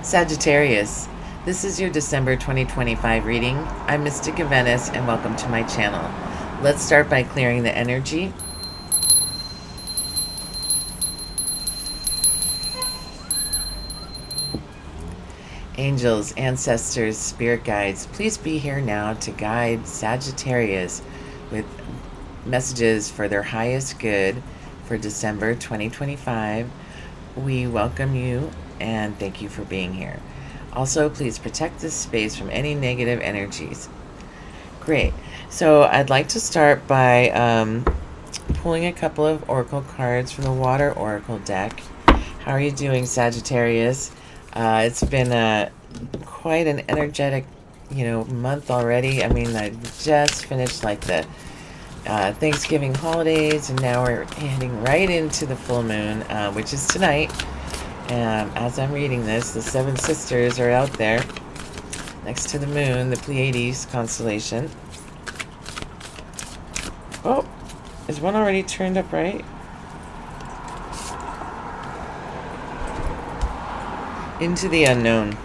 Sagittarius, this is your December 2025 reading. I'm Mystica Venice and welcome to my channel. Let's start by clearing the energy. Angels, ancestors, spirit guides, please be here now to guide Sagittarius with messages for their highest good for December 2025. We welcome you and thank you for being here. Also, please protect this space from any negative energies. Great. So I'd like to start by pulling a couple of oracle cards from the Water Oracle deck. How are you doing, Sagittarius? It's been quite an energetic, month already. I mean, I just finished like the Thanksgiving holidays, and now we're heading right into the full moon, which is tonight. As I'm reading this, the seven sisters are out there next to the moon, the Pleiades constellation. Oh, is one already turned up right? Into the unknown.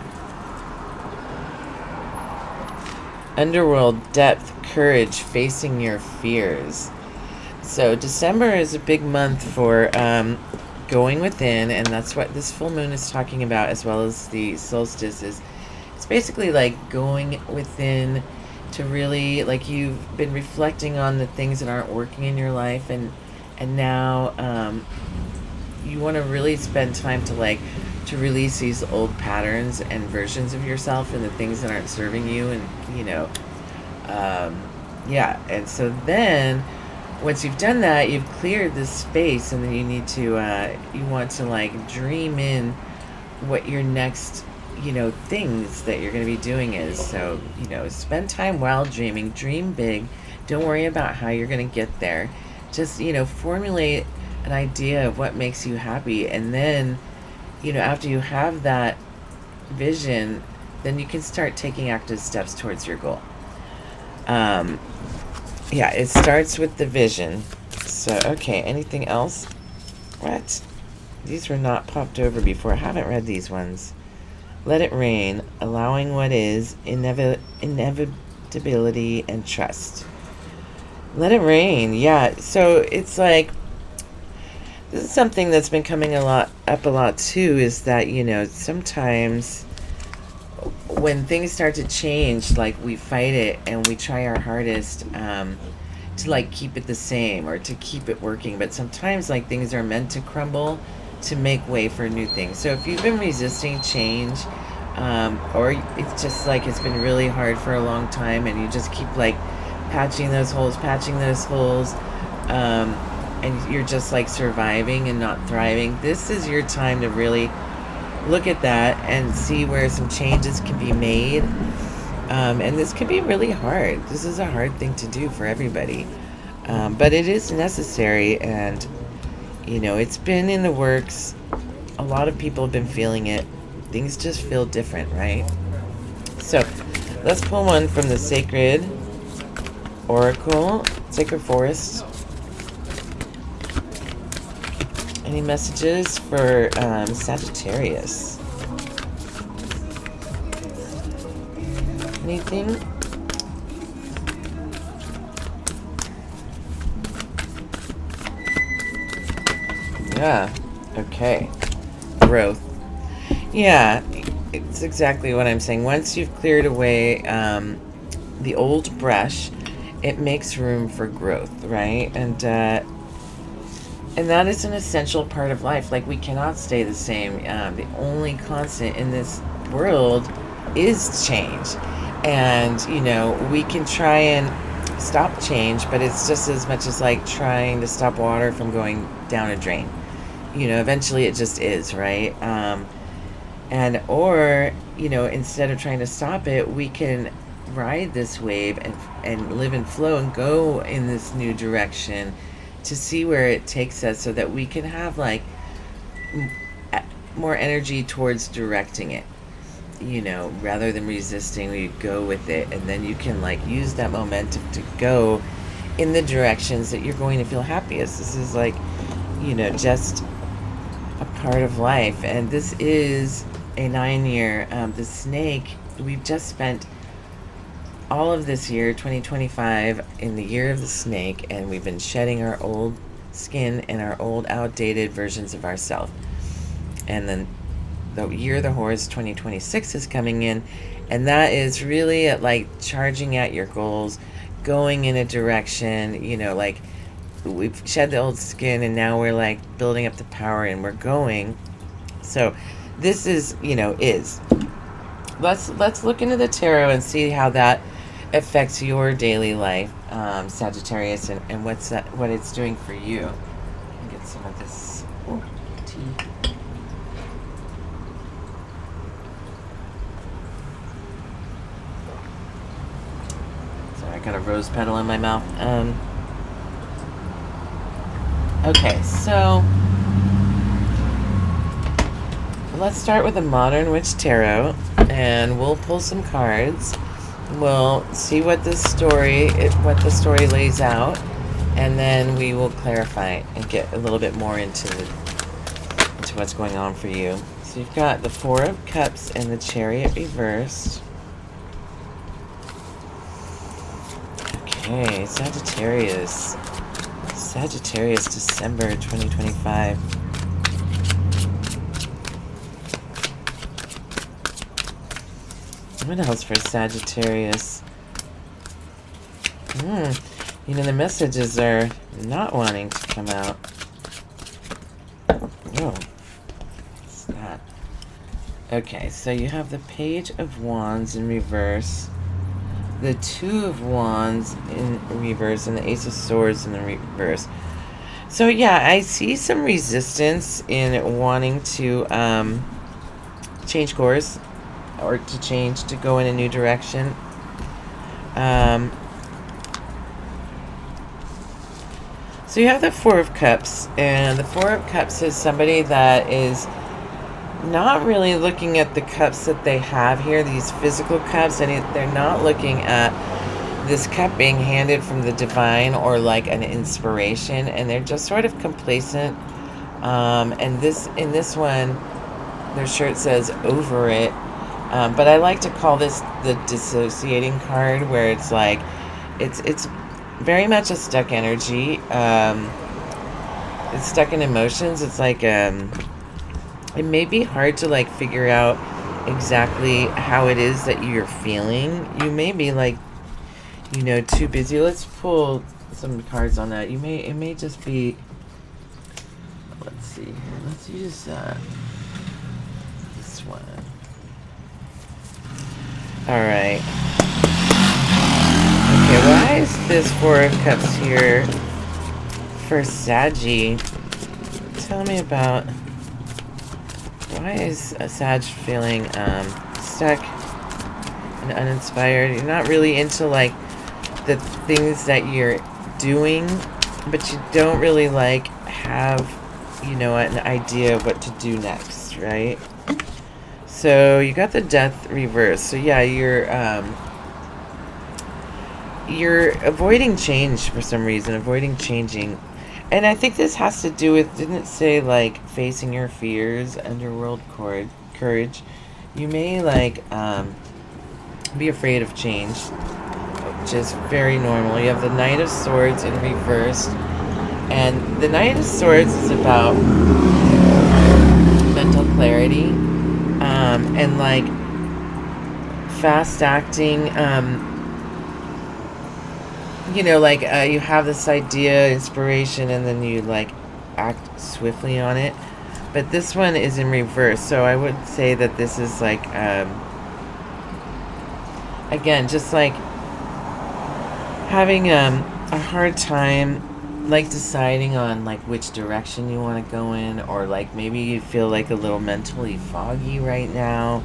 Underworld, depth, courage, facing your fears. So December is a big month for going within, and that's what this full moon is talking about, as well as the solstices. It's basically like going within to really, like, you've been reflecting on the things that aren't working in your life, and now you want to really spend time to release these old patterns and versions of yourself and the things that aren't serving you, and and so then once you've done that, you've cleared this space, and then you need to you want to dream in what your next things that you're going to be doing is. So spend time while dreaming. Dream big. Don't worry about how you're going to get there. Just formulate an idea of what makes you happy, and then after you have that vision, then you can start taking active steps towards your goal. It starts with the vision. So, okay, anything else? What? These were not popped over before. I haven't read these ones. Let it rain, allowing what is, inevitability, and trust. Let it rain, yeah. So it's like, this is something that's been coming up a lot too, is that, sometimes when things start to change, we fight it and we try our hardest to keep it the same or to keep it working. But sometimes things are meant to crumble to make way for new things. So if you've been resisting change, or it's just it's been really hard for a long time, and you just keep patching those holes, and you're just surviving and not thriving, this is your time to really look at that and see where some changes can be made. And this can be really hard. This is a hard thing to do for everybody, but it is necessary, and it's been in the works. A lot of people have been feeling it. Things just feel different, right? So let's pull one from the Sacred Oracle, Sacred Forest. Any messages for Sagittarius? Anything? Yeah. Okay. Growth. Yeah, it's exactly what I'm saying. Once you've cleared away the old brush, it makes room for growth, right? And that is an essential part of life. We cannot stay the same. The only constant in this world is change. And, we can try and stop change, but it's just as much as trying to stop water from going down a drain. Eventually it just is, right? Instead of trying to stop it, we can ride this wave and live in flow and go in this new direction to see where it takes us, so that we can have more energy towards directing it, rather than resisting. We go with it, and then you can use that momentum to go in the directions that you're going to feel happiest. This is just a part of life, and this is a 9-year. The snake, we've just spent all of this year, 2025, in the year of the snake, and we've been shedding our old skin and our old outdated versions of ourselves. And then the year of the horse, 2026, is coming in, and that is really at like charging at your goals, going in a direction, like we've shed the old skin and now we're like building up the power and we're going. So this is, let's look into the tarot and see how that affects your daily life, Sagittarius, and what it's doing for you. Get some of this tea. Sorry, I got a rose petal in my mouth. Okay, so let's start with the Modern Witch Tarot, and we'll pull some cards. We'll see what the story lays out, and then we will clarify and get a little bit more into what's going on for you. So you've got the Four of Cups and the Chariot reversed. Okay, Sagittarius December 2025. What else for Sagittarius? The messages are not wanting to come out. Oh, what's that? Okay, so you have the Page of Wands in reverse, the Two of Wands in reverse, and the Ace of Swords in the reverse. So yeah, I see some resistance in wanting to change course, or to go in a new direction. So you have the Four of Cups, and the Four of Cups is somebody that is not really looking at the cups that they have here, these physical cups, and they're not looking at this cup being handed from the divine or like an inspiration, and they're just sort of complacent. And in this one, their shirt says "over it," but I like to call this the dissociating card, where it's like it's very much a stuck energy. It's stuck in emotions. It's like it may be hard to like figure out exactly how it is that you're feeling. You may be like, too busy. Let's pull some cards on that. It may just be, let's see here. Let's use this one. All right. Okay, why is this Four of Cups here for Saggy? Tell me about, why is a Sag feeling stuck and uninspired? You're not really into like the things that you're doing, but you don't really like have, an idea of what to do next, right? So you got the Death reverse. So yeah, you're avoiding change for some reason, avoiding changing. And I think this has to do with, didn't it say like facing your fears, underworld courage? You may like be afraid of change, which is very normal. You have the Knight of Swords in reverse, and the Knight of Swords is about mental clarity, and like fast acting. You have this idea, inspiration, and then you like act swiftly on it. But this one is in reverse, so I would say that this is like again, just like having a hard time like deciding on like which direction you want to go in, or like maybe you feel like a little mentally foggy right now.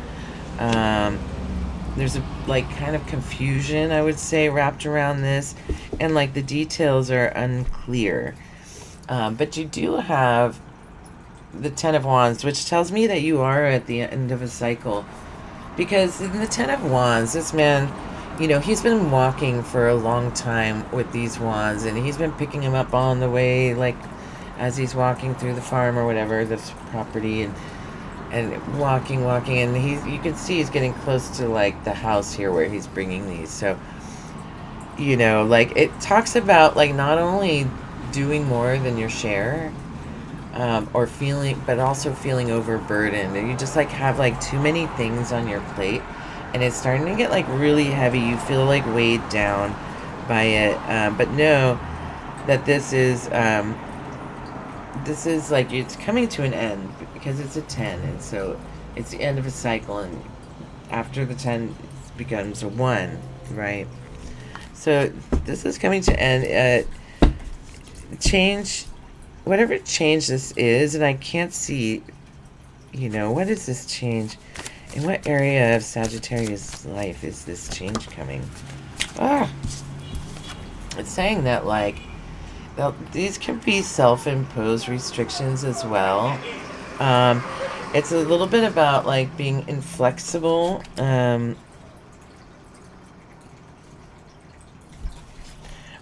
There's a like kind of confusion, I would say, wrapped around this, and like the details are unclear. But you do have the Ten of Wands, which tells me that you are at the end of a cycle, because in the Ten of Wands, this man, he's been walking for a long time with these wands, and he's been picking them up on the way, like as he's walking through the farm or whatever, this property, and walking, and you can see he's getting close to like the house here where he's bringing these. So, you know, like it talks about like not only doing more than your share, or feeling, but also feeling overburdened, and you just like have like too many things on your plate, and it's starting to get like really heavy. You feel like weighed down by it, but know that this is like it's coming to an end because it's a 10, and so it's the end of a cycle, and after the 10 it becomes a 1, right? So this is coming to end. Change, whatever change this is, and I can't see, you know, what is this change? In what area of Sagittarius life is this change coming? It's saying that like these can be self-imposed restrictions as well. It's a little bit about like being inflexible.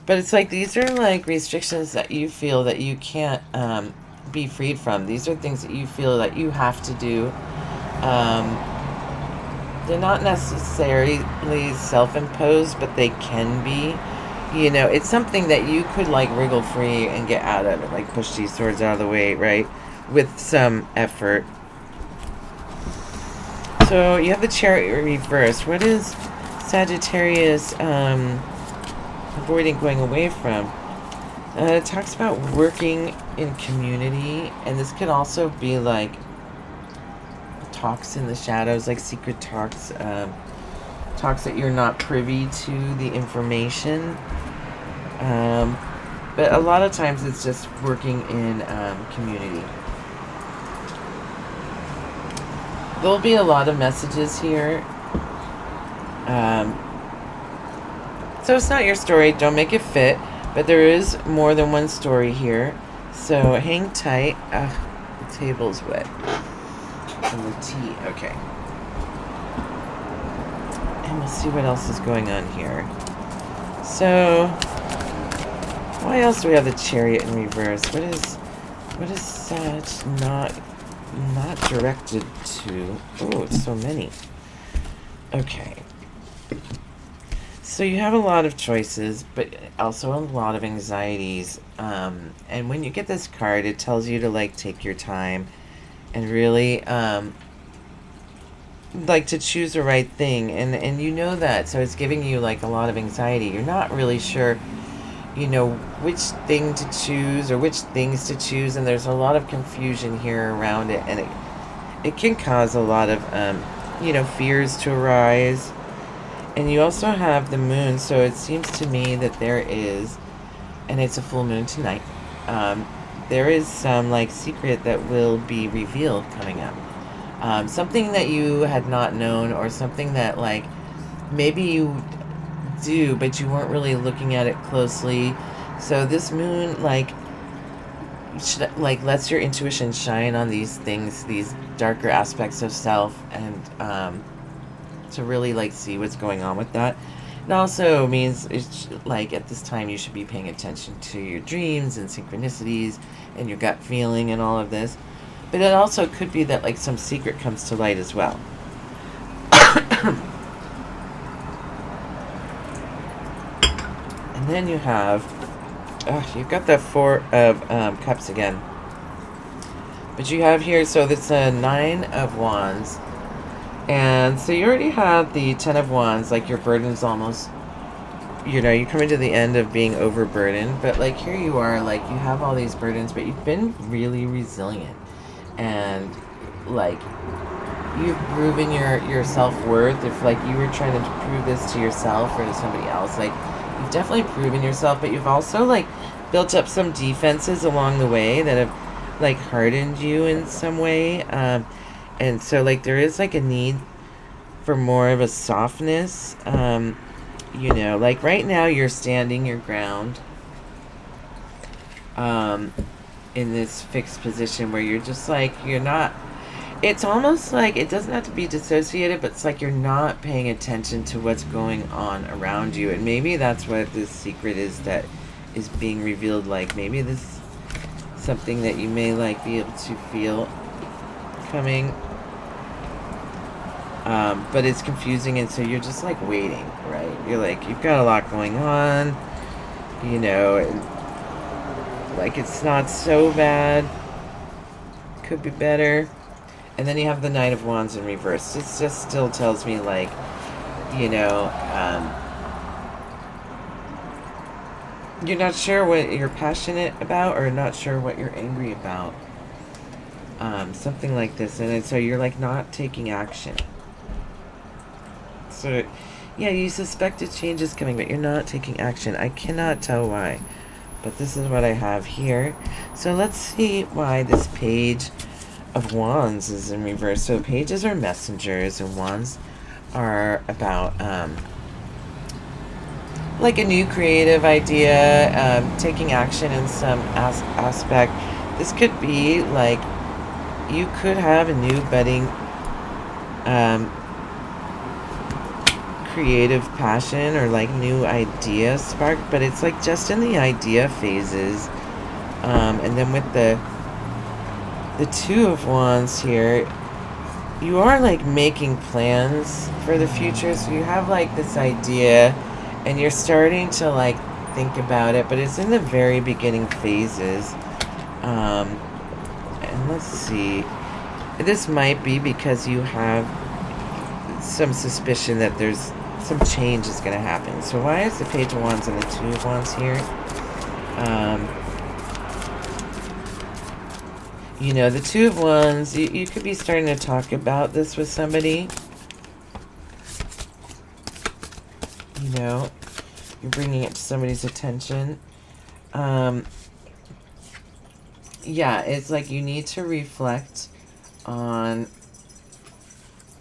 But it's like these are like restrictions that you feel that you can't be freed from. These are things that you feel that you have to do. They're not necessarily self-imposed, but they can be. You know, it's something that you could like wriggle free and get out of it, like push these swords out of the way, right? With some effort. So you have the Chariot reversed. What is Sagittarius avoiding going away from? It talks about working in community, and this could also be like talks in the shadows, like secret talks, talks that you're not privy to the information. But a lot of times it's just working in community. There'll be a lot of messages here. So it's not your story, don't make it fit, but there is more than one story here. So hang tight. The table's wet. And the tea, okay. And we'll see what else is going on here. So, why else do we have the Chariot in reverse? What is Sag not directed to? Oh, it's so many. Okay. So you have a lot of choices, but also a lot of anxieties. And when you get this card, it tells you to like take your time and really like to choose the right thing, and you know that, so it's giving you like a lot of anxiety. You're not really sure, you know, which thing to choose or which things to choose, and there's a lot of confusion here around it, and it can cause a lot of you know, fears to arise. And you also have the moon, so it seems to me that there is, and it's a full moon tonight, there is some like secret that will be revealed coming up. Something that you had not known, or something that like maybe you do but you weren't really looking at it closely. So this moon like lets your intuition shine on these things, these darker aspects of self, and to really like see what's going on with that. It also means it's like at this time you should be paying attention to your dreams and synchronicities and your gut feeling and all of this. But it also could be that like some secret comes to light as well. And then you have, you've got the Four of Cups again. But you have here, so it's a 9 of Wands. And so you already have the 10 of Wands, like your burden's almost, you know, you're coming to the end of being overburdened. But like here you are, like you have all these burdens, but you've been really resilient. And like you've proven your self-worth. If like you were trying to prove this to yourself or to somebody else, like you've definitely proven yourself, but you've also like built up some defenses along the way that have like hardened you in some way. And so like there is like a need for more of a softness. You know, like right now you're standing your ground in this fixed position where you're just like, you're not, it's almost like it doesn't have to be dissociated, but it's like you're not paying attention to what's going on around you. And maybe that's what this secret is that is being revealed. Like maybe this is something that you may like be able to feel coming. But it's confusing, and so you're just like waiting, right? You're like, you've got a lot going on, you know, like it's not so bad, could be better. And then you have the Knight of Wands in reverse. It just still tells me, like, you know, you're not sure what you're passionate about, or not sure what you're angry about. Something like this. And so you're like not taking action. So, yeah, you suspect a change is coming, but you're not taking action. I cannot tell why, but this is what I have here. So let's see why this Page of Wands is in reverse. So pages are messengers, and wands are about like a new creative idea, taking action in some aspect. This could be like you could have a new budding creative passion, or like new idea spark, but it's like just in the idea phases. And then with the Two of Wands here, you are like making plans for the future. So you have like this idea, and you're starting to like think about it, but it's in the very beginning phases. And let's see, this might be because you have some suspicion that there's some change is going to happen. So why is the Page of Wands and the Two of Wands here? You know, the Two of Wands, you could be starting to talk about this with somebody. You know, you're bringing it to somebody's attention. Yeah, it's like you need to reflect on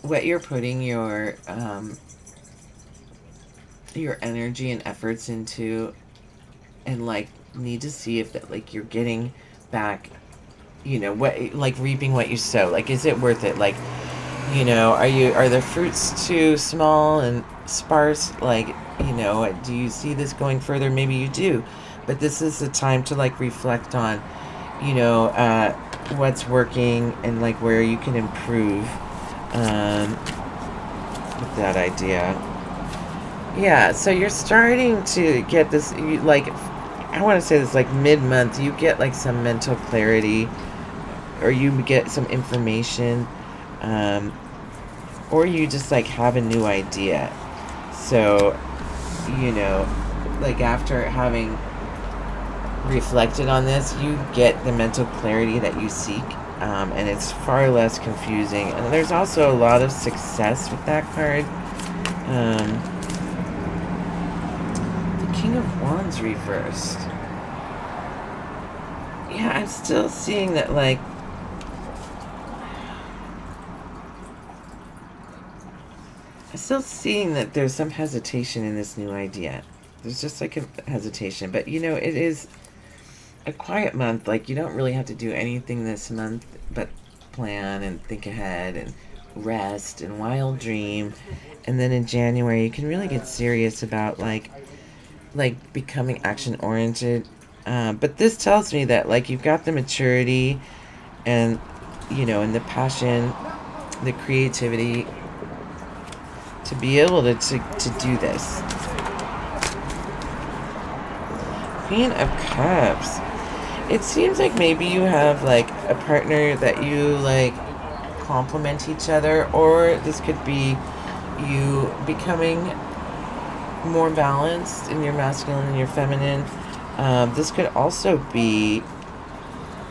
what you're putting your energy and efforts into, and like need to see if that like you're getting back, you know, what, like reaping what you sow. Like, is it worth it? Like, you know, are the fruits too small and sparse? Like, you know, do you see this going further? Maybe you do, but this is the time to like reflect on, you know, what's working, and like where you can improve with that idea. Yeah, so you're starting to get this, like, I want to say this, like mid-month, you get like some mental clarity, or you get some information, or you just like have a new idea. So, you know, like after having reflected on this, you get the mental clarity that you seek, and it's far less confusing. And there's also a lot of success with that card. King of Wands reversed. Yeah, I'm still seeing that, like, I'm still seeing that there's some hesitation in this new idea. There's just like a hesitation, but you know, it is a quiet month. Like, you don't really have to do anything this month but plan and think ahead and rest and wild dream. And then in January, you can really get serious about like becoming action oriented. But this tells me that like you've got the maturity, and you know, and the passion, the creativity to be able to do this. Queen of Cups. It seems like maybe you have like a partner that you like complement each other, or this could be you becoming more balanced in your masculine and your feminine. This could also be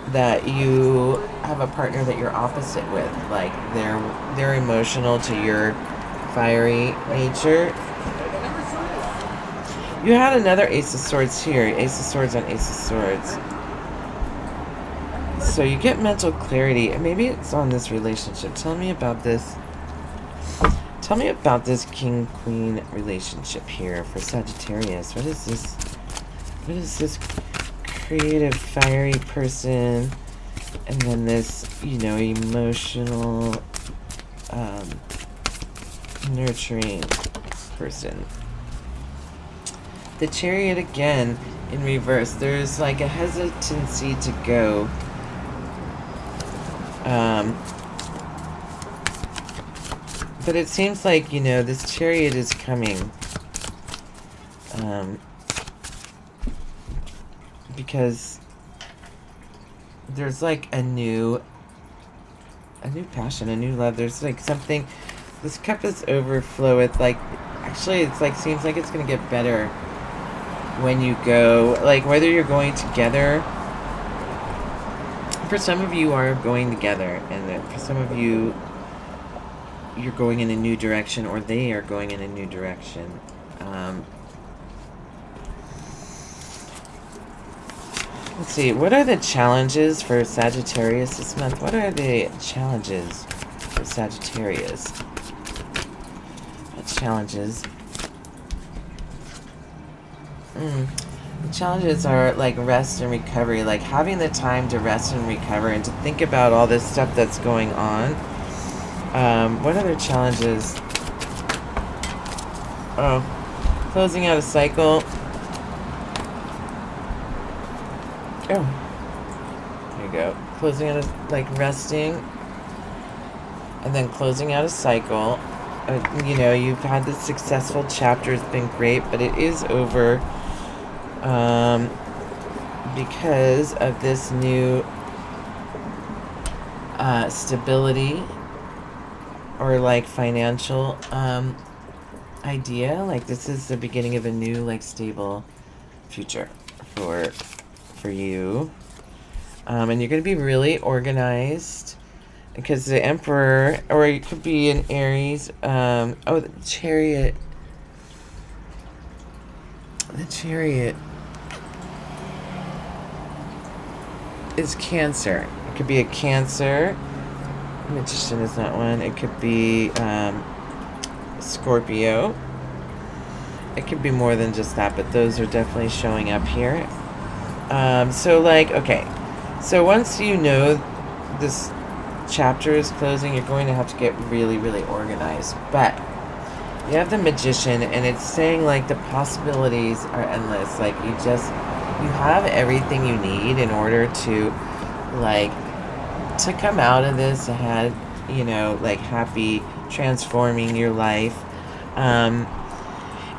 that you have a partner that you're opposite with, like they're emotional to your fiery nature. You had another Ace of Swords here, Ace of Swords on Ace of Swords. So you get mental clarity, and maybe it's on this relationship. Tell me about this. Tell me about this king-queen relationship here for Sagittarius. What is this? What is this creative, fiery person? And then this, you know, emotional, nurturing person. The Chariot again in reverse. There's like a hesitancy to go. But it seems like, you know, this Chariot is coming. Because there's like a new passion, a new love. There's like something, this cup is overfloweth. Like, actually, it's like, seems like it's going to get better when you go, like, whether you're going together. For some of you are going together, and then for some of you, you're going in a new direction, or they are going in a new direction. Let's see, what are the challenges for Sagittarius this month? What are the challenges for Sagittarius? What challenges? The challenges are like rest and recovery, like having the time to rest and recover and to think about all this stuff that's going on. What other challenges? Oh, closing out a cycle. Oh, there you go. Closing out like resting, and then closing out a cycle. You know, you've had this successful chapter. It's been great, but it is over because of this new stability or like financial idea. Like, this is the beginning of a new like stable future for you, and you're going to be really organized because the Emperor, or it could be an Aries. Oh, the Chariot is Cancer. It could be a Cancer. Magician is not one. It could be Scorpio. It could be more than just that, but those are definitely showing up here. So like, okay, so once you know this chapter is closing, you're going to have to get really, really organized. But you have the Magician, and it's saying like the possibilities are endless. Like, you have everything you need in order to like to come out of this ahead, you know, like happy, transforming your life.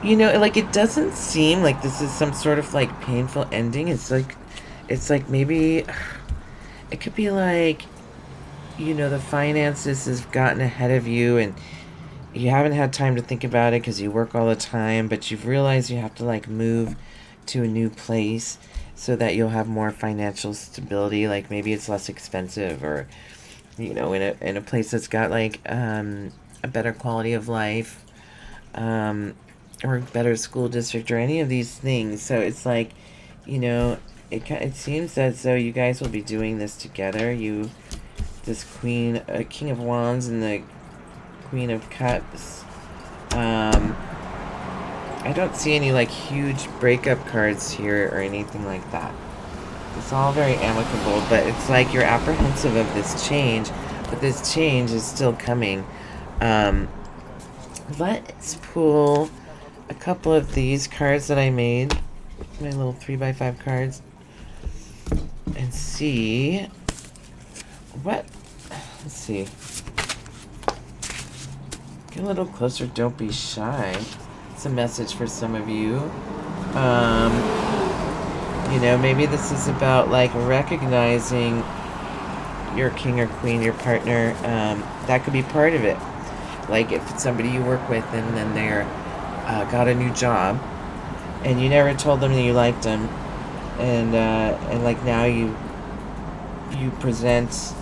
You know, like, it doesn't seem like this is some sort of like painful ending. It's like maybe it could be like, you know, the finances has gotten ahead of you, and you haven't had time to think about it because you work all the time, but you've realized you have to like move to a new place so that you'll have more financial stability. Like, maybe it's less expensive, or, you know, in a place that's got like a better quality of life, or better school district, or any of these things. So it's like, you know, it seems as though you guys will be doing this together. This King of Wands and the Queen of Cups. I don't see any like huge breakup cards here or anything like that. It's all very amicable, but it's like you're apprehensive of this change, but this change is still coming. Let's pull a couple of these cards that I made, my little 3x5 cards, and see what. Let's see. Get a little closer. Don't be shy. It's a message for some of you. You know, maybe this is about like recognizing your king or queen, your partner. That could be part of it. Like, if it's somebody you work with and then they're got a new job, and you never told them that you liked them, and like now you present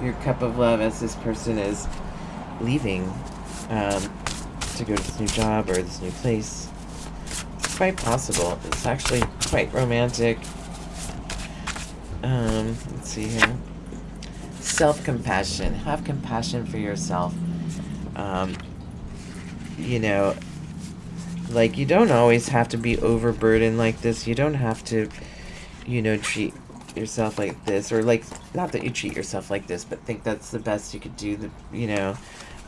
your cup of love as this person is leaving to go to this new job or this new place. It's quite possible. It's actually quite romantic. Let's see here. Self-compassion. Have compassion for yourself. You know, like, you don't always have to be overburdened like this. You don't have to, you know, treat yourself like this, or like, not that you treat yourself like this, but think that's the best you could do. You know,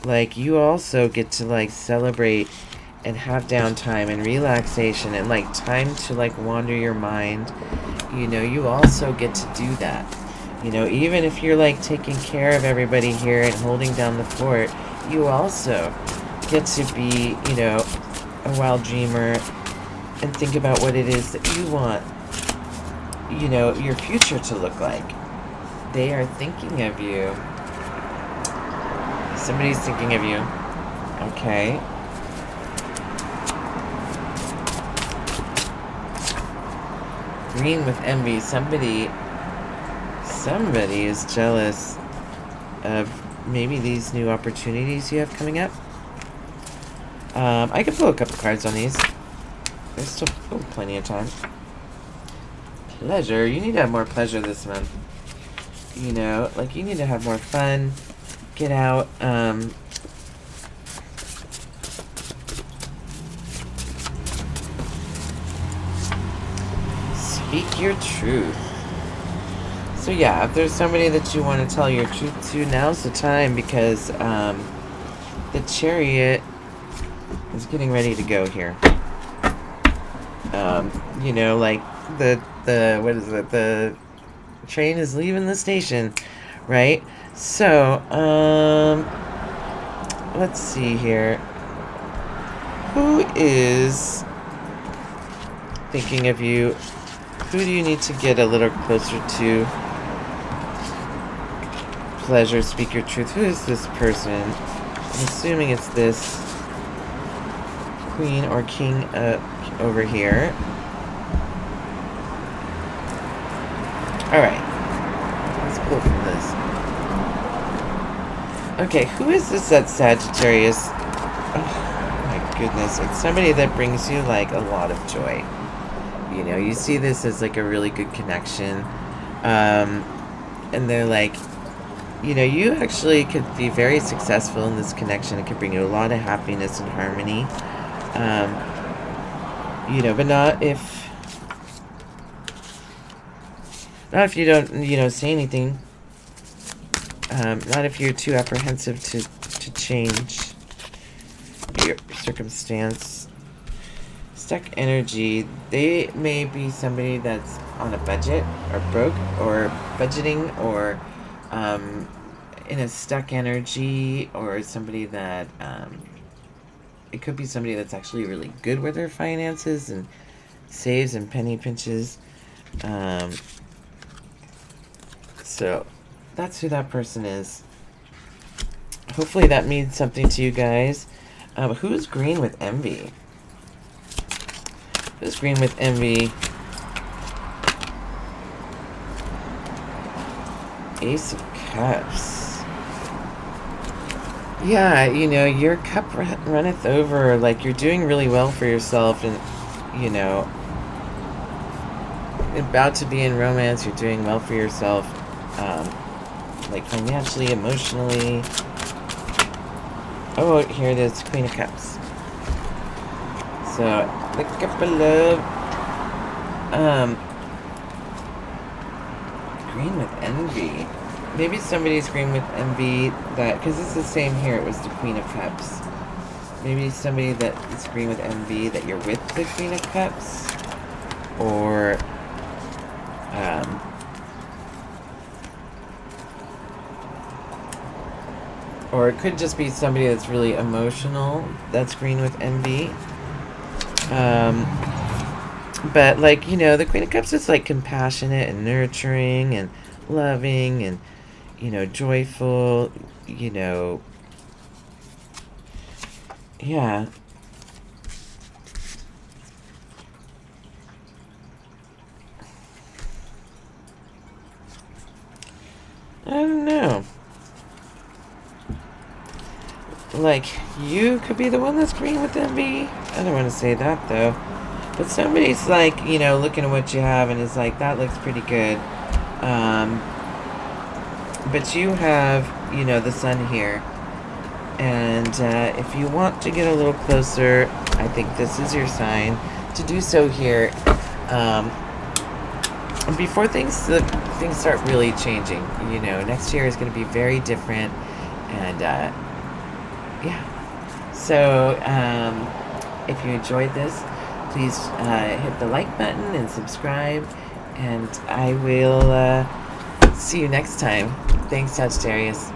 like, you also get to like celebrate and have downtime and relaxation and like time to like wander your mind. You know, you also get to do that. You know, even if you're like taking care of everybody here and holding down the fort, you also get to be, you know, a wild dreamer and think about what it is that you want, you know, your future to look like. They are thinking of you. Somebody's thinking of you. Okay. Green with envy. Somebody is jealous of maybe these new opportunities you have coming up. I could pull a couple cards on these. There's still plenty of time. Pleasure. You need to have more pleasure this month. You know, like you need to have more fun. Get out. Speak your truth. So yeah, if there's somebody that you want to tell your truth to, now's the time, because the Chariot is getting ready to go here. You know, like the what is it? The train is leaving the station, right? So, let's see here. Who is thinking of you? Who do you need to get a little closer to? Pleasure, speak your truth. Who is this person? I'm assuming it's this queen or king over here. Alright. Let's pull from this. Okay, who is this at Sagittarius? Oh my goodness. It's somebody that brings you like a lot of joy. You know, you see this as like a really good connection. And they're like, you know, you actually could be very successful in this connection. It could bring you a lot of happiness and harmony. You know, but not if you don't, you know, say anything. Not if you're too apprehensive to change your circumstance. Stuck energy. They may be somebody that's on a budget or broke or budgeting or in a stuck energy, or somebody that it could be somebody that's actually really good with their finances and saves and penny pinches. So that's who that person is. Hopefully that means something to you guys. Who's green with envy? Who's green with envy? Ace of Cups. Yeah, you know, your cup runneth over. Like, you're doing really well for yourself, and, you know, about to be in romance. You're doing well for yourself, like financially, emotionally. Oh, here it is, Queen of Cups. So, the cup of love. Green with envy. Maybe somebody's green with envy that, because it's the same here, it was the Queen of Cups. Maybe somebody that is green with envy that you're with the Queen of Cups. Or it could just be somebody that's really emotional that's green with envy. But, like, you know, the Queen of Cups is, like, compassionate and nurturing and loving and, you know, joyful, you know. Yeah. I don't know. Like, you could be the one that's green with envy. I don't want to say that, though. But somebody's, like, you know, looking at what you have and is like, that looks pretty good. But you have, you know, the sun here. And if you want to get a little closer, I think this is your sign to do so here. Before things start really changing. You know, next year is going to be very different. And, yeah. So, if you enjoyed this, please hit the like button and subscribe, and I will see you next time. Thanks, Sagittarius.